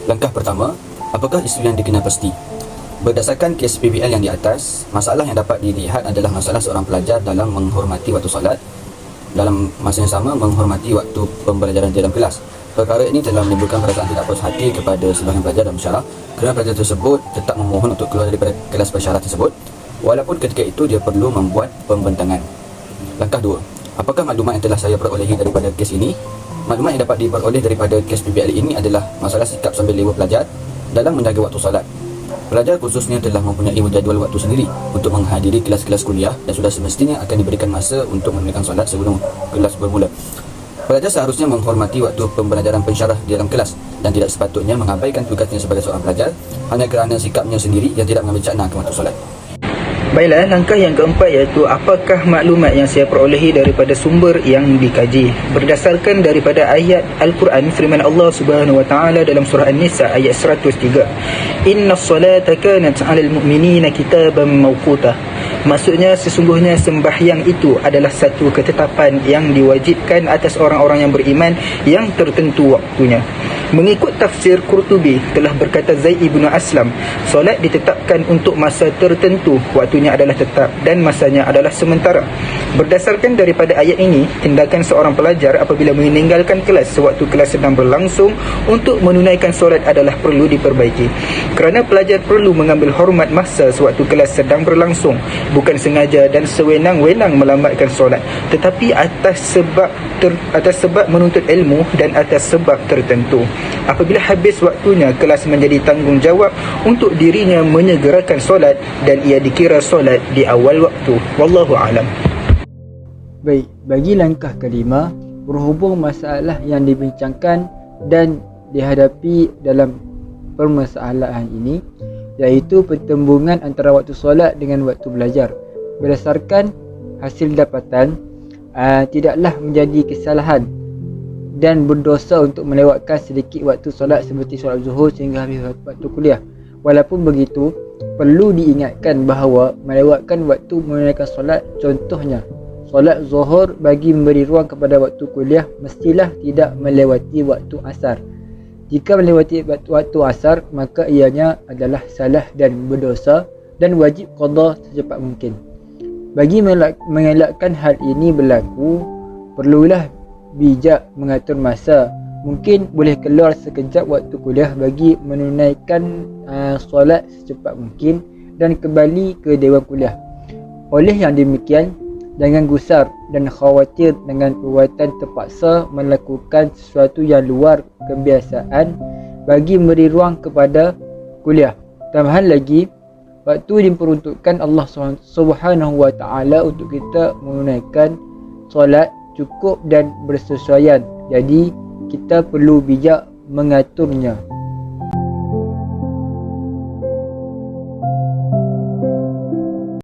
Langkah pertama, apakah isu yang dikenal pasti? Berdasarkan kes PBL yang di atas, masalah yang dapat dilihat adalah masalah seorang pelajar dalam menghormati waktu solat, dalam masa yang sama menghormati waktu pembelajaran di dalam kelas. Perkara ini telah menimbulkan perasaan tidak puas hati kepada sebahagian pelajar dan pensyarah kerana pelajar tersebut tetap memohon untuk keluar daripada kelas pensyarah tersebut walaupun ketika itu dia perlu membuat pembentangan. Langkah 2. Apakah maklumat yang telah saya perolehi daripada kes ini? Maklumat yang dapat diperoleh daripada kes PBL ini adalah masalah sikap sambil lewa pelajar dalam menjaga waktu solat. Pelajar khususnya telah mempunyai jadual waktu sendiri untuk menghadiri kelas-kelas kuliah dan sudah semestinya akan diberikan masa untuk menunaikan solat sebelum kelas bermula. Pelajar seharusnya menghormati waktu pembelajaran pensyarah di dalam kelas dan tidak sepatutnya mengabaikan tugasnya sebagai seorang pelajar hanya kerana sikapnya sendiri yang tidak mengambil cakna ke waktu solat. Baiklah, langkah yang keempat iaitu apakah maklumat yang saya perolehi daripada sumber yang dikaji. Berdasarkan daripada ayat Al-Quran, firman Allah Subhanahu wa taala dalam surah An-Nisa ayat 103. Innas salata kanat 'alal mu'minina kitaban mawquta. Maksudnya sesungguhnya sembahyang itu adalah satu ketetapan yang diwajibkan atas orang-orang yang beriman yang tertentu waktunya. Mengikut tafsir Qurtubi, telah berkata Zaid ibn Aslam, solat ditetapkan untuk masa tertentu, waktunya adalah tetap dan masanya adalah sementara. Berdasarkan daripada ayat ini, tindakan seorang pelajar apabila meninggalkan kelas sewaktu kelas sedang berlangsung untuk menunaikan solat adalah perlu diperbaiki. Kerana pelajar perlu mengambil hormat masa sewaktu kelas sedang berlangsung, bukan sengaja dan sewenang-wenang melambatkan solat, tetapi atas sebab menuntut ilmu dan atas sebab tertentu. Apabila habis waktunya, kelas menjadi tanggungjawab untuk dirinya menyegerakan solat dan ia dikira solat di awal waktu. Wallahu a'lam. Baik, bagi langkah kelima, berhubung masalah yang dibincangkan dan dihadapi dalam permasalahan ini, iaitu pertembungan antara waktu solat dengan waktu belajar. Berdasarkan hasil dapatan, tidaklah menjadi kesalahan dan berdosa untuk melewatkan sedikit waktu solat seperti solat zuhur sehingga habis waktu kuliah. Walaupun begitu, perlu diingatkan bahawa melewatkan waktu menunaikan solat, contohnya solat zuhur bagi memberi ruang kepada waktu kuliah, mestilah tidak melewati waktu asar. Jika melewati waktu asar, maka ianya adalah salah dan berdosa dan wajib qada secepat mungkin. Bagi mengelakkan hal ini berlaku, perlulah bijak mengatur masa. Mungkin boleh keluar sekejap waktu kuliah bagi menunaikan solat secepat mungkin dan kembali ke dewan kuliah. Oleh yang demikian, jangan gusar dan khawatir dengan perbuatan terpaksa melakukan sesuatu yang luar kebiasaan bagi memberi ruang kepada kuliah. Tambahan lagi, waktu diperuntukkan Allah Subhanahu wa taala untuk kita menunaikan solat cukup dan bersesuaian. Jadi kita perlu bijak mengaturnya.